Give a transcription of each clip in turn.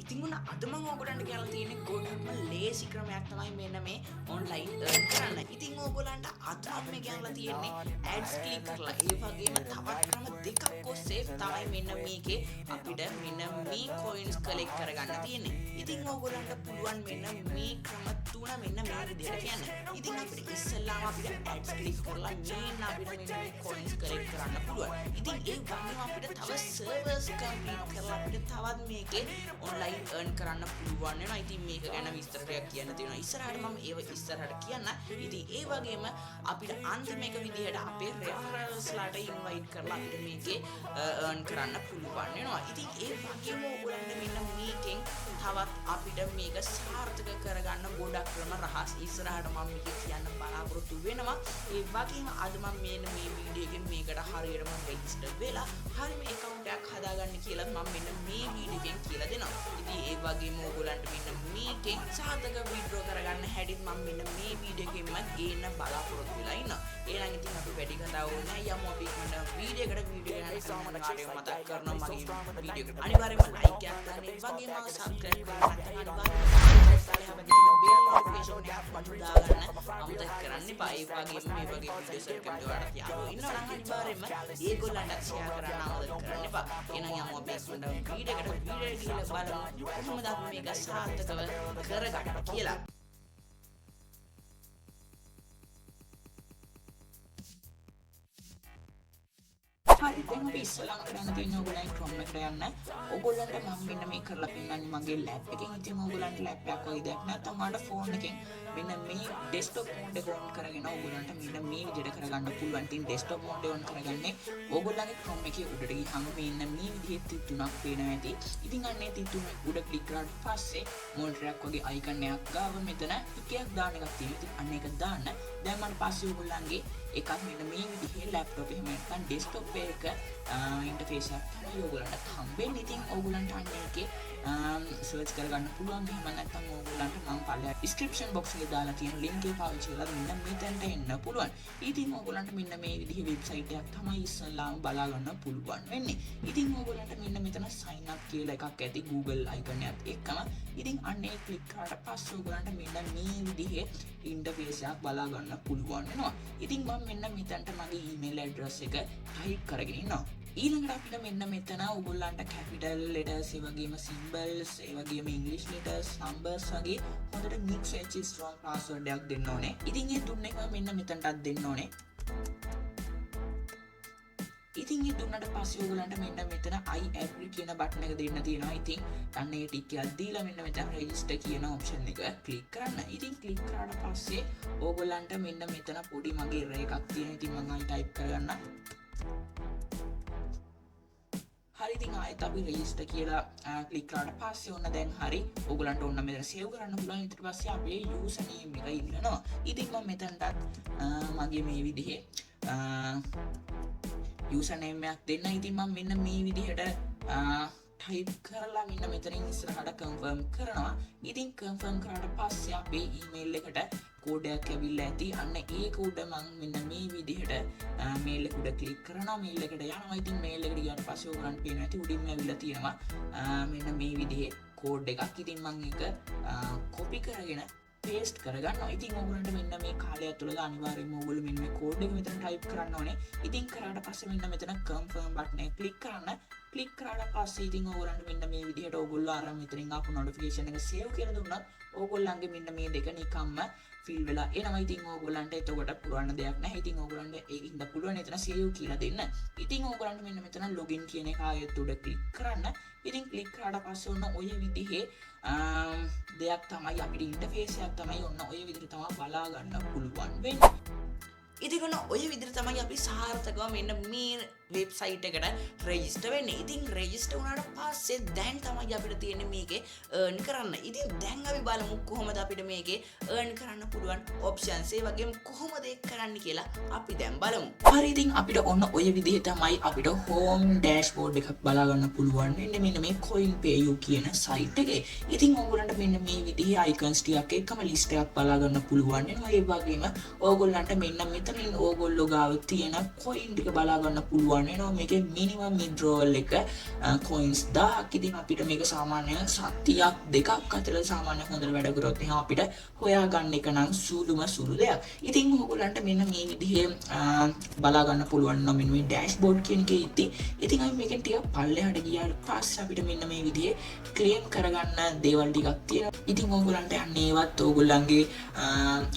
ඉතින් උන අද මම ඔයගොල්ලන්ට කියලා තියෙන්නේ ගොඩක්ම ලේසි ක්‍රමයක් තමයි මෙන්න මේ ඔන්ලයින් earn කරන්න. ඉතින් ඔයගොල්ලන්ට අද මේ කියලා තියෙන්නේ ads click කරලා ඒ වගේම තවත් ක්‍රම දෙකක් ඔස්සේ තමයි මෙන්න මේකේ අපිට මෙන්න මේ coins collect කරගන්න තියෙන්නේ. ඉතින් ඔයගොල්ලන්ට පුළුවන් මෙන්න මේ ක්‍රම තුන මෙන්න මේ විදිහට කියන්න. ඉතින් අපිට ඉස්සෙල්ලාම අපිට ads click කරලා මෙන්න අපිට මෙන්න මේ coins collect කරන්න පුළුවන්. ඉතින් ඒ වගේම අපිට තව servers complete කරලා අපිට තවත් මේකේ online earn කරන්න පුළුවන් වෙනවා. ඉතින් මේක ගැන විස්තරයක් කියන්න තියෙනවා. ඉස්සරහට මම ඒව ඉස්සරහට කියන්න. ඉතින් ඒ වගේම අපිට අන්තිම එක විදිහට අපේ referrals ලාට invite කරලා අපිට මේකේ earn කරන්න පුළුවන් වෙනවා. ඉතින් ඒ වගේම ඔයගොල්ලන්ට මෙන්න මේකෙන් තවත් අපිට මේක සාර්ථක කරගන්න ගොඩක් ක්‍රම රහස් ඉස්සරහට මම මේක කියන්න බලාපොරොත්තු වෙනවා. ඒ වගේම අද මම මේ වීඩියෝ එකෙන් මේකට හරියටම register වෙලා හරිම account එකක් හදාගන්න කියලා මම මෙන්න මේ වීඩියෝ එකෙන් කියලා දෙනවා. ඉතින් ඒ වගේම ඔයගොල්ලන්ට මෙන්න මේකෙන් සාර්ථක withdraw කරගන්න හැටිත් මම මෙන්න මේ වීඩියෝ එකෙන්ම ගේන්න බලාපොරොත්තු වෙලා ඉන්නවා. එහෙනම් ඉතින් අපි වැඩි කතා ඕනේ යමු අපි ඉක්මනට වීඩියෝ එකට වීඩියෝ එක සාමාන්‍යයෙන් මතක් කරනවා මගේ වීඩියෝ එක අනිවාර්යයෙන්ම like එකක් දාන්න ඒ වගේම subscribe කරන්න අනිවාර්යයෙන්ම bell notification එක බටන් දාගන්න අමතක කරන්න එපා. ඒ වගේම මේ වගේ වීඩියෝස් එකක් ඔයාලට යාළුවෝ ඉන්නවා නම් අනිවාර්යයෙන්ම ඒගොල්ලන්ට share කරන්න අමතක කරන්න එපා. එහෙනම් යමු අපි ඉක්මනට වීඩියෝ එකට ගිහලා බලමු කොහොමද අපි මේක සාර්ථකව කරගන්න කියලා. හරි දැන් අපි ඉස්සෙල්ලාම කරන්න තියෙන්නේ ඔයගොල්ලන් Chrome එකට යන්න. ඔයගොල්ලන්ට මම මෙන්න මේ කරලා පෙන්නන්නේ මගේ lap එකෙන්. ඉතින් ඔයගොල්ලන්ට lap එකක් වගේ දෙයක් නැත්නම් ඔයාලට phone එකෙන් මෙන්න මේ desktop mode එක on කරගෙන ඔයගොල්ලන්ට මෙන්න මේ විදිහට කරගන්න පුළුවන්. ඉතින් desktop mode on කරගන්නේ ඔයගොල්ලන්ගේ Chrome එකේ උඩට ගිහම මෙන්න මේ විදිහේ තිතුණක් පේනවා ඇති. ඉතින් අන්නේ තිතුණ උඩ ක්ලික් කරාට පස්සේ monitor එකක් වගේ icon එකක් ගාව මෙතන ටිකක් දාන්න එකක් තියෙනවා. ඉතින් අන්න ඒක දාන්න. දැන් මට පස්සේ ඔයගොල්ලන්ගේ එකක් මෙන්න මේ විදිහේ laptop එහෙම නැත්නම් desktop එක interface එකක් තමයි ඔයගොල්ලන්ට හම්බෙන්නේ. ඉතින් ඔයගොල්ලන්ට අන්න ඒකේ search කරගන්න පුළුවන්. එහෙම නැත්නම් ඔයගොල්ලන්ට මම පල්ලෙහා description box එකේ දාලා තියෙන link එක පාවිච්චි කරලා මෙන්න මෙතනට එන්න පුළුවන්. ඉතින් ඔයගොල්ලන්ට මෙන්න මේ විදිහේ website එකක් තමයි ඉස්සෙල්ලාම බලා ගන්න පුළුවන් වෙන්නේ. ඉතින් ඔයගොල්ලන්ට මෙන්න මෙතන sign up කියලා එකක් ඇති Google icon එකත් එක්කම. ඉතින් අන්න ඒ click කරාට පස්සේ ඔයගොල්ලන්ට මෙන්න මේ විදිහේ interface එකක් බලා ගන්න පුළුවන් වෙනවා. ඉතින් මම මෙන්න මෙතනට මගේ email address එක type කරගෙන ඉන්නවා. ඊළඟට අපිට මෙන්න මෙතන ඔයගොල්ලන්ට capital letters ඒ වගේම symbols ඒ වගේම english letters numbers වගේ හොඳට mix වෙච්ච strong password එකක් දෙන්න ඕනේ. ඉතින් ඒ තුන එක මෙන්න මෙතනටත් දෙන්න ඕනේ. ඉතින් ඒ දුන්නට පස්සේ ඔයගොල්ලන්ට මෙන්න මෙතන I agree කියන බටන් එක දෙන්න තියෙනවා. ඉතින් අන්න ඒ ටික එකක් දීලා මෙන්න මෙතන register කියන option එක click කරන්න. ඉතින් click කරාට පස්සේ ඔයගොල්ලන්ට මෙන්න මෙතන පොඩි මගේ error එකක් තියෙනවා. ඉතින් මම ආයි type කරගන්න. හරි ඉතින් ආයෙත් අපි register කියලා click කරාට පස්සේ ඔන්න දැන් හරි ඔයගොල්ලන්ට ඔන්න මෙතන save කරන්න පුළුවන්. ඊට පස්සේ අපේ username එක ඉල්ලනවා. ඉතින් මම මෙතනටත් මගේ මේ විදිහේ username එකක් දෙන්න. ඉතින් මම මෙන්න මේ විදිහට type කරලා මෙන්න මෙතනින් ඉස්සරහට confirm කරනවා. ඉතින් confirm කරාට පස්සේ අපේ email එකට code එකක් ඇවිල්ලා ඇති. අන්න ඒ code මම මෙන්න මේ විදිහට mail එක උඩ click කරනවා. mail එකට යනවා. ඉතින් mail එකට ගියාට පස්සේ ඔයගොල්ලන්ට පේනවා ඇති උඩින්ම ඇවිල්ලා තියෙනවා මෙන්න මේ විදිහේ code එකක්. ඉතින් මම ඒක copy කරගෙන paste කරගන්නවා. ඉතින් ඔයගොල්ලන්ට මෙන්න මේ කාලය ඇතුළත අනිවාර්යයෙන්ම ඔයගොල්ලෝ මෙන්න මේ code එක මෙතන type කරන්න ඕනේ. ඉතින් කරාට පස්සේ මෙන්න මෙතන confirm button එක click කරන්න. click කරාට පස්සේ ඉතින් ඔයගොල්ලන්ට මෙන්න මේ විදිහට ඔයගොල්ලෝ අර මෙතනින් ආපු notification එක save කියලා දුන්නත් ඔයගොල්ලන්ගේ මෙන්න මේ දෙක නිකම්ම fill වෙලා එනවා. ඉතින් ඔයගොල්ලන්ට එතකොට පුරවන්න දෙයක් නැහැ. ඉතින් ඔයගොල්ලන්ට ඒකින්ද පුළුවන් එතන save කියලා දෙන්න. ඉතින් ඔයගොල්ලන්ට මෙන්න මෙතන login කියන එක ආයෙත් උඩ click කරන්න. ඉතින් click කරාට පස්සේ ඔන්න ඔය විදිහේ දෙයක් තමයි අපිට ඉන්ටර්ෆේස් එකක් තමයි ඔන්න ඔය විදිහට තමයි බලා ගන්න පුළුවන් වෙන්නේ. ඉතින් ඔන්න ඔය විදිහට තමයි අපි සාර්ථකව මෙන්න මේ වෙබ්සයිට් එකට රෙජිස්ටර් වෙන්නේ. ඉතින් රෙජිස්ටර් වුණාට පස්සේ දැන් තමයි අපිට තියෙන්නේ මේකේ earn කරන්න. ඉතින් දැන් අපි බලමු කොහොමද අපිට මේකේ earn කරන්න පුළුවන් options ඒ වගේම කොහොමද ඒක කරන්න කියලා අපි දැන් බලමු. හරි ඉතින් අපිට ඔන්න ඔය විදිහේ තමයි අපිට home dashboard එකක් බලා ගන්න පුළුවන් වෙන්නේ මෙන්න මේ CoinPayu කියන site එකේ. ඉතින් ඔයගොල්ලන්ට මෙන්න මේ විදිහේ icons ටිකක් එක්කම list එකක් බලා ගන්න පුළුවන් වෙනවා. ඒ වගේම ඔයගොල්ලන්ට මෙන්න මෙතනින් ඔයගොල්ලෝ ගාව තියෙන coin ටික බලා ගන්න පුළුවන් පුළුවන් වෙනවා. මේකේ මිනිමම් withdrawal එක coins 1000ක්. ඉතින් අපිට මේක සාමාන්‍යයෙන් සතියක් දෙකක් අතර සාමාන්‍ය හොඳට වැඩ කරොත් එහෙනම් අපිට හොයාගන්න එක නම් සුළුම සුළු දෙයක්. ඉතින් ඕගොල්ලන්ට මෙන්න මේ විදිහේ බලා ගන්න පුළුවන් නම් මෙන්න මේ dashboard කියන එකේ ඉතින් අපි මේකෙන් ටිකක් පල්ලෙහාට ගියාට පස්සේ අපිට මෙන්න මේ විදිහේ claim කරගන්න දේවල් ටිකක් තියෙනවා. ඉතින් ඕගොල්ලන්ට යන්නේ ඒවත් ඕගොල්ලන්ගේ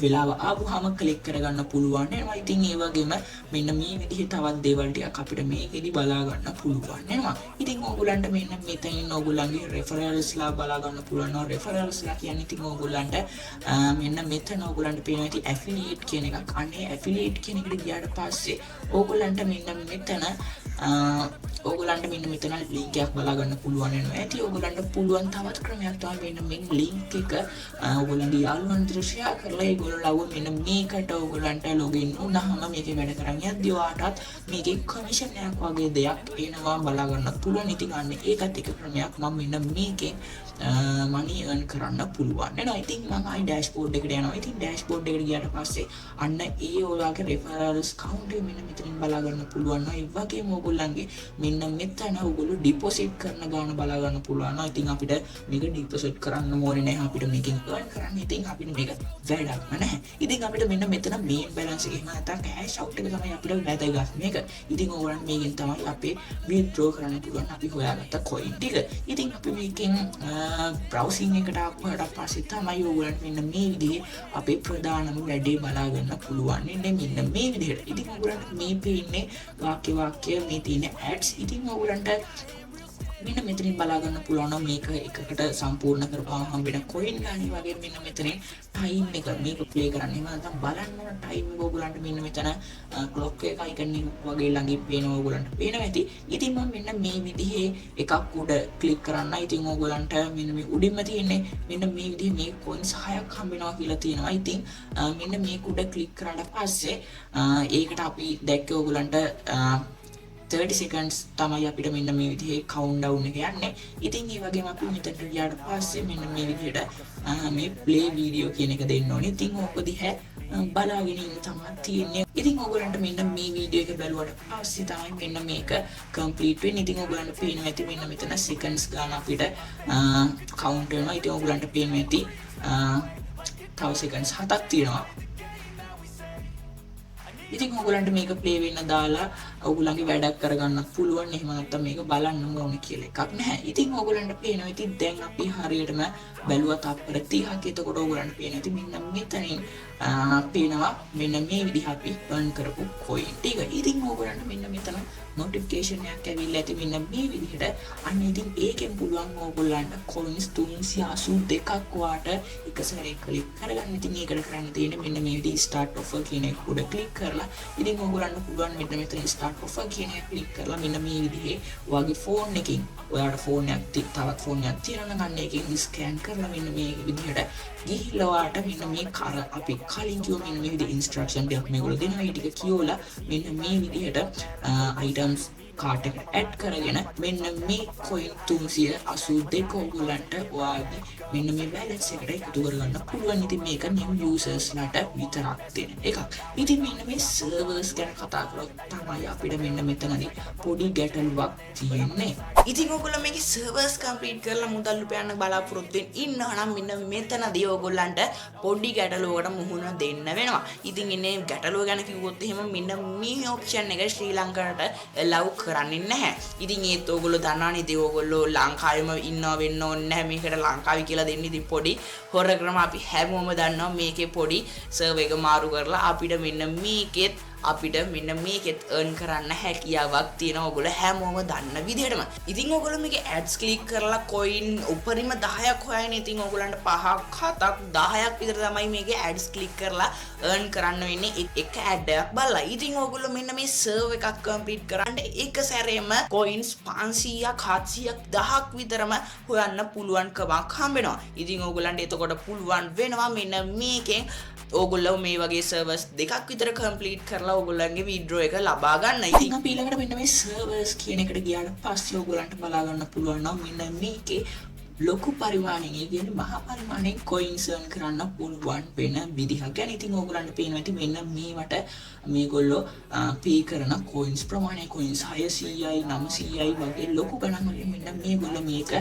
වෙලාව ආවම ක්ලික් කරගන්න පුළුවන් වෙනවා. ඉතින් ඒ වගේම මෙන්න මේ විදිහේ තවත් දේවල් ටිකක් අපිට මේකෙදි බලා ගන්න පුළුවන් වෙනවා. ඉතින් ඕගොල්ලන්ට මෙන්න මෙතනින් ඕගොල්ලන්ගේ referrals ලා බලා ගන්න පුළුවන්. referrals ලා කියන්නේ ඉතින් ඕගොල්ලන්ට මෙන්න මෙතන ඕගොල්ලන්ට පේනවා ඉතින් affiliate කියන එකක්. අනේ affiliate කියන එකට ගියාට පස්සේ ඕගොල්ලන්ට මෙන්න මෙතන ඕගොල්ලන්ට මෙන්න මෙතන link එකක් බලා ගන්න පුළුවන් වෙනවා. ඇති ඕගොල්ලන්ට පුළුවන් තවත් ක්‍රමයක් තමයි මෙන්න මේ link එක ඕගොල්ලන්ගේ යාළුවන්ට share කරලා ඒගොල්ලෝ ලව්ව මෙන්න මේකට ඕගොල්ලන්ට login වුණාම මේකේ වැඩ කරන් යද්දී ඔයාටත් මේකේ commission එකක් වගේ දෙයක් එනවා බලා ගන්න පුළුවන්. ඉතින් අන්න ඒකත් එක ක්‍රමයක් මම මෙන්න මේකෙන් money earn කරන්න පුළුවන් වෙනවා. ඉතින් මම ආයි dashboard එකට යනවා. ඉතින් dashboard එකට ගියාට පස්සේ අන්න ඒ ඔයාගේ referrals count එක මෙන්න මෙතනින් බලා ගන්න පුළුවන්. ඒ වගේම ඕගොල්ලන්ගේ මෙන්න මෙතන ඕගොල්ලෝ deposit කරන ගාන බලා ගන්න පුළුවන්. ඉතින් අපිට මේක deposit කරන්න ඕනේ නැහැ. අපිට මේකෙන් earn කරන්න. ඉතින් අපිට මේක වැඩක්ම නැහැ. ඉතින් අපිට මෙන්න මෙතන main balance එක එහෙම නැත්නම් cash out එක තමයි අපිට වැදගත් මේක. ඉතින් ඕගොල්ලන් මේකෙන් තමයි අපි withdraw කරන්න පුළුවන් අපි හොයාගත්ත coin ටික. ඉතින් අපි මේකෙන් browsing එකට ආපුවාට පස්සේ තමයි ඕගොල්ලන්ට මෙන්න මේ විදිහේ අපේ ප්‍රධානම වැඩේ බලා ගන්න පුළුවන්. මෙන්න මේ විදිහට. ඉතින් ඕගොල්ලන්ට මේ පේන්නේ වාක්‍ය මේ තියෙන ads. ඉතින් ඕගොල්ලන්ට මෙන්න මෙතනින් බලා ගන්න පුළුවන් නම් මේක එකකට සම්පූර්ණ කරපුවාම හම්බෙන coin ගානේ වගේ මෙන්න මෙතනින් time එක මේක play කරන්න. එහෙම නැත්නම් බලන්න ඕන time එක ඕගොල්ලන්ට මෙන්න මෙතන clock එක icon එක වගේ ළඟින් පේනවා ඕගොල්ලන්ට පේනවා ඇති. ඉතින් මම මෙන්න මේ විදිහේ එකක් උඩ click කරන්න. ඉතින් ඕගොල්ලන්ට මෙන්න මේ උඩින්ම තියෙන්නේ මෙන්න මේ විදිහේ මේ coins 6ක් හම්බෙනවා කියලා තියෙනවා. ඉතින් මෙන්න මේක උඩ click කරාට පස්සේ ඒකට අපි දැක්කේ ඕගොල්ලන්ට 30 seconds තමයි අපිට මෙන්න මේ විදිහේ countdown එක යන්නේ. ඉතින් ඒ වගේම අපි මෙතනට ගියාට පස්සේ මෙන්න මේ විදිහට මේ play video කියන එක දෙන්න ඕනේ. ඉතින් ඕක දිහා බලාගෙන ඉන්න තමයි තියෙන්නේ. ඉතින් ඕගොල්ලන්ට මෙන්න මේ වීඩියෝ එක බැලුවට පස්සේ තමයි මෙන්න මේක complete වෙන්නේ. ඉතින් ඕගොල්ලන්ට පේනවා ඇති මෙන්න මෙතන seconds ගන්න අපිට count වෙනවා. ඉතින් ඕගොල්ලන්ට පේනවා ඇති තව seconds 7ක් තියෙනවා. ඉතින් ඕගොල්ලන්ට මේක play වෙන්න දාලා ඕගොල්ලන්ගේ වැඩක් කරගන්නත් පුළුවන්. එහෙම නැත්නම් මේක බලන්න ඕනේ කියලා එකක් නැහැ. ඉතින් ඕගොල්ලන්ට පේනවා ඉතින් දැන් අපි හරියටම බැලුවා තප්පර 30ක්. එතකොට ඕගොල්ලන්ට පේනවා ඉතින් මෙන්න මෙතනින් පේනවා මෙන්න මේ විදිහ අපි earn කරපු coin ටික. ඉතින් ඕගොල්ලන්ට මෙන්න මෙතන notification එකක් ඇවිල්ලා ඇති මෙන්න මේ විදිහට. අන්න ඉතින් ඒකෙන් පුළුවන් ඕගොල්ලන්ට coins 382ක් වාට එක සැරේ ක්ලික් කරගන්න. ඉතින් ඒකට කරන්න තියෙන්නේ මෙන්න මේ විදිහ start offer කියන එක උඩ ක්ලික් කරලා ඉතින් ඕගොල්ලන්ට පුළුවන් මෙන්න මෙතන start offer කියන එක ක්ලික් කරලා මෙන්න මේ විදිහේ ඔයාගේ phone එකකින් ඔයාලට phone එකක් තවත් phone එකක් තියෙනවා නම් අන්න ඒකෙන් scan කරලා මෙන්න මේ විදිහට ගිහිල්ලා ඔයාලට මෙන්න මේ කර අපි කලින් කිව්ව මෙන්න මේ විදිහේ instruction ටිකක් මේගොල්ලෝ දෙනවා. ඒ ටික කියවලා මෙන්න මේ විදිහට items cart එකට add කරගෙන මෙන්න මේ coin 382 ඕගොල්ලන්ට ඔයාගේ මෙන්න මේ balance එකට එකතු කරගන්න පුළුවන්. ඉතින් මේක new users ලාට විතරක් දෙන එකක්. ඉතින් මෙන්න මේ servers ගැන කතා කරලා තමයි අපිට මෙන්න මෙතනදී පොඩි ගැටලුවක් තියෙන්නේ. ඉතින් ඕගොල්ලෝ මේකේ servers complete කරලා මුදල් උපයන්න බලාපොරොත්තු වෙන ඉන්නවා නම් මෙන්න මෙතනදී ඕගොල්ලන්ට පොඩි ගැටලුවකට මුහුණ දෙන්න වෙනවා. ඉතින් ඉන්නේ ගැටලුව ගැන කිව්වොත් එහෙම මෙන්න මේ option එක ශ්‍රී ලංකාවට allow කරන්නේ නැහැ. ඉතින් ඒත් ඕගොල්ලෝ දන්නවනේ ඉතින් ඕගොල්ලෝ ලංකාවෙම ඉන්නව වෙන්න ඕනේ නැහැ. මේකට ලංකාවේ කියලා දෙන්න ඉතින් පොඩි හොර ක්‍රම අපි හැමෝම දන්නවා. මේකේ පොඩි සර්වර් එක මාරු කරලා අපිට මෙන්න මේකෙත් අපිට මෙන්න මේකෙත් earn කරන්න හැකියාවක් තියෙනවා. ඔයගොල්ලෝ හැමෝම දන්න විදිහටම. ඉතින් ඔයගොල්ලෝ මේකේ ads click කරලා coin උපරිම 10ක් හොයන. ඉතින් ඔයගොල්ලන්ට 5ක් 7ක් 10ක් විතර තමයි මේකේ ads click කරලා earn කරන්න වෙන්නේ එක ad එකක් බලලා. ඉතින් ඔයගොල්ලෝ මෙන්න මේ serve එකක් complete කරන්න එක සැරේම coins 500ක් 700ක් 1000ක් විතරම හොයන්න පුළුවන් කමක් හම්බෙනවා. ඉතින් ඔයගොල්ලන්ට එතකොට පුළුවන් වෙනවා මෙන්න මේකෙන් ඕගොල්ලෝ මේ වගේ servers දෙකක් විතර complete කරලා ඕගොල්ලන්ගේ withdraw එක ලබා ගන්න. ඉතින් අපි ඊළඟට මෙන්න මේ servers කියන එකට ගියාට පස්සේ ඕගොල්ලන්ට බලා ගන්න පුළුවන් නම් මෙන්න මේකේ ලොකු පරිමාණයෙන් ඒ කියන්නේ මහා පරිමාණයෙන් coins earn කරන්න පුළුවන් වෙන විදිහක් ගැන ඉතින් ඕගොල්ලන්ට පේනවා ඇති මෙන්න මේවට මේගොල්ලෝ pay කරන coins ප්‍රමාණය coins 600යි 900යි වගේ ලොකු ගණන් වලින් මෙන්න මේගොල්ලෝ මේක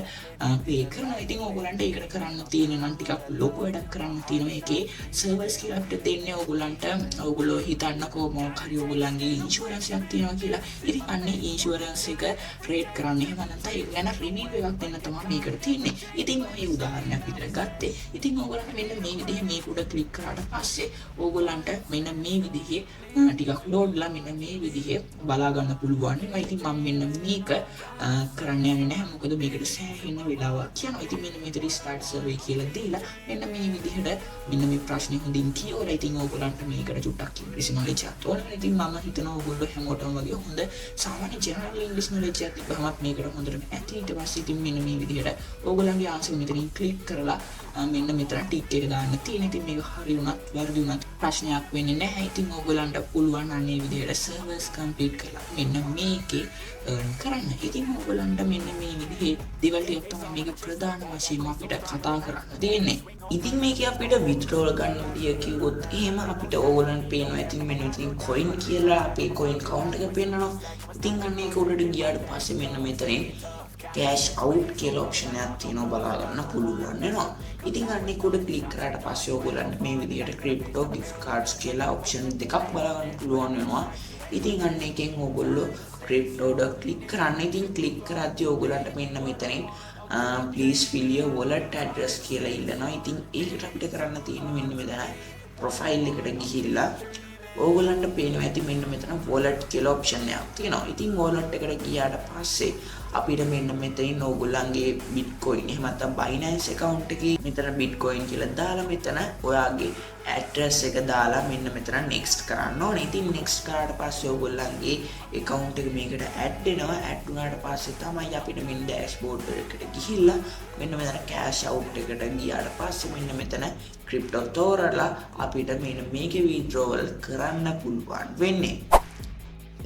pay කරනවා. ඉතින් ඕගොල්ලන්ට ඒකට කරන්න තියෙන නම් ටිකක් ලොකු වැඩක් කරන්න තියෙනවා. ඒකේ servers කියලා අපිට දෙන්නේ ඕගොල්ලන්ට ඕගොල්ලෝ හිතන්නකෝ මොකක් හරි ඕගොල්ලන්ගේ insurance එකක් තියෙනවා කියලා. ඉතින් අන්නේ insurance එක rate කරන්න එහෙම නැත්නම් ඒක ගැන review එකක් දෙන්න තමයි මේකට තියෙන්නේ. ඉතින් මේ උදාහරණයක් විතර ගත්තේ. ඉතින් ඕගොල්ලන්ට මෙන්න මේ විදිහේ මේක උඩ ක්ලික් කරාට පස්සේ ඕගොල්ලන්ට මෙන්න මේ විදිහේ ටිකක් ලෝඩ්ලා මෙන්න මේ විදිහේ බලා ගන්න පුළුවන්. ඉතින් මම මෙන්න මේක කරන්න යන්නේ නැහැ. මොකද මේකට සෑහෙන වෙලාවක් යනවා. ඉතින් මෙන්න මෙතන start survey කියලා දීලා මෙන්න මේ විදිහට මෙන්න මේ ප්‍රශ්නේ හොඳින් කියවලා ඉතින් ඕගොල්ලන්ට මේකට චුට්ටක් ඉංග්‍රීසි knowledge එකක් ඕන. ඉතින් මම හිතනවා ඕගොල්ලෝ හැමෝටම වගේ හොඳ සාමාන්‍ය general english knowledge එකක් තිබ්බම මේකට හොඳටම ඇති. ඊට පස්සේ ඉතින් මෙන්න මේ විදිහට ඕගොල්ලන්ගේ ආන්සර් මෙතනින් ක්ලික් කරලා මෙන්න මෙතන ටික් එක දාන්න තියෙන. ඉතින් මේක හරි වුණත් වැරදි වුණත් ප්‍රශ්නයක් වෙන්නේ නැහැ. ඉතින් ඕගොල්ලන්ට පුළුවන් අනේ විදිහට සර්වර්ස් කම්ප්ලීට් කරලා මෙන්න මේකේ කරන්න. ඉතින් ඕගොල්ලන්ට මෙන්න මේ විදිහේ දේවල් ටික තමයි මේක ප්‍රධාන වශයෙන් අපිට කතා කරන්න තියෙන්නේ. ඉතින් මේකේ අපිට withdrawal ගන්න විදිය කිව්වොත් එහෙම අපිට ඕගොල්ලන්ට පේනවා. ඉතින් මෙන්න ඉතින් coin කියලා අපේ coin count එක පේනවා. ඉතින් අන්න ඒක උඩට ගියාට පස්සේ මෙන්න මෙතනින් cash out කියලා option එකක් තියෙනවා බලා ගන්න පුළුවන් වෙනවා. ඉතින් අන්න ඒක උඩ ක්ලික් කරාට පස්සේ ඕගොල්ලන්ට මේ විදිහට crypto gift cards කියලා option දෙකක් බලා ගන්න පුළුවන් වෙනවා. ඉතින් අන්න එකෙන් ඕගොල්ලෝ crypto උඩ ක්ලික් කරන්න. ඉතින් ක්ලික් කරද්දී ඕගොල්ලන්ට මෙන්න මෙතනින් please fill your wallet address කියලා ඉල්ලනවා. ඉතින් ඒකට අපිට කරන්න තියෙන්නේ මෙන්න මෙතන profile එකට ගිහිල්ලා ඕගොල්ලන්ට පේනවා ඇති මෙන්න මෙතන wallet කියලා option එකක් තියෙනවා. ඉතින් wallet එකට ගියාට පස්සේ අපිට මෙන්න මෙතනින් ඕගොල්ලන්ගේ bitcoin එහෙම නැත්නම් Binance account එකේ මෙතන bitcoin කියලා දාලා මෙතන ඔයාගේ address එක දාලා මෙන්න මෙතන next කරන්න ඕනේ. ඉතින් next කරාට පස්සේ ඕගොල්ලන්ගේ account එක මේකට add වෙනවා. add වුණාට පස්සේ තමයි අපිට මෙන්න dashboard එකට ගිහිල්ලා මෙන්න මෙතන cash out එකට ගියාට පස්සේ මෙන්න මෙතන crypto තෝරලා අපිට මෙන්න මේකේ withdrawal කරන්න පුළුවන් වෙන්නේ.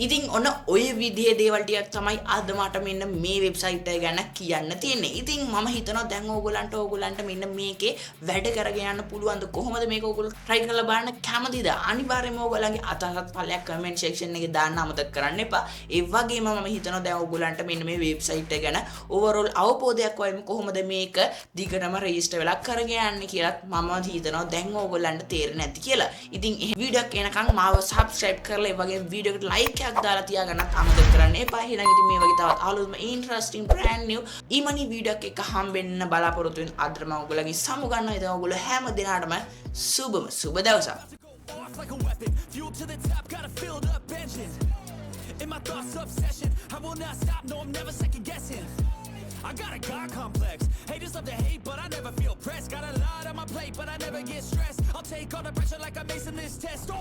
ඉතින් ඔන්න ඔය විදිහේ දේවල් ටිකක් තමයි අද මට මෙන්න මේ වෙබ්සයිට් එක ගැන කියන්න තියෙන්නේ. ඉතින් මම හිතනවා දැන් ඕගොල්ලන්ට මෙන්න මේකේ වැඩ කරගෙන යන්න පුළුවන්ද කොහොමද මේක ඕගොල්ලෝ try කරලා බලන්න කැමතිද? අනිවාර්යයෙන්ම ඕගොල්ලන්ගේ අදහස් පළයක් comment section එකේ දාන්න අමතක කරන්න එපා. ඒ වගේම මම හිතනවා දැන් ඕගොල්ලන්ට මෙන්න මේ වෙබ්සයිට් එක ගැන overall අවබෝධයක් වයිම කොහොමද මේක දිගටම register වෙලා කරගෙන යන්නේ කියලාත් මම හිතනවා දැන් ඕගොල්ලන්ට තේරෙන්නේ නැති කියලා. ඉතින් මේ වීඩියෝ එක එනකන් මාව subscribe කරලා ඒ වගේම වීඩියෝ එකට like දාලා තියාගන්නත් අමතක කරන්න එපා. එහෙනම් ඉතින් මේ වගේ තවත් අලුත්ම interesting brand new ඊමණි වීඩියෝ එකක් හම්බෙන්න බලාපොරොත්තු වෙන අදට මම ඔයගොල්ලන්ගේ සමු ගන්නවා. ඉතින් ඔයගොල්ලෝ හැම දිනකටම සුබ දවසක්. Like a weapon, fuel to the top, got a filled up engine. In my thoughts, obsession, I will not stop, no, I'm never second guessing. I got a God complex, haters love to hate, but I never feel pressed. Got a lot on my plate, but I never get stressed. I'll take all the pressure like I'm acing this test.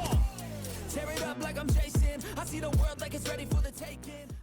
Tear it up like I'm Jason, I see the world like it's ready for the taking.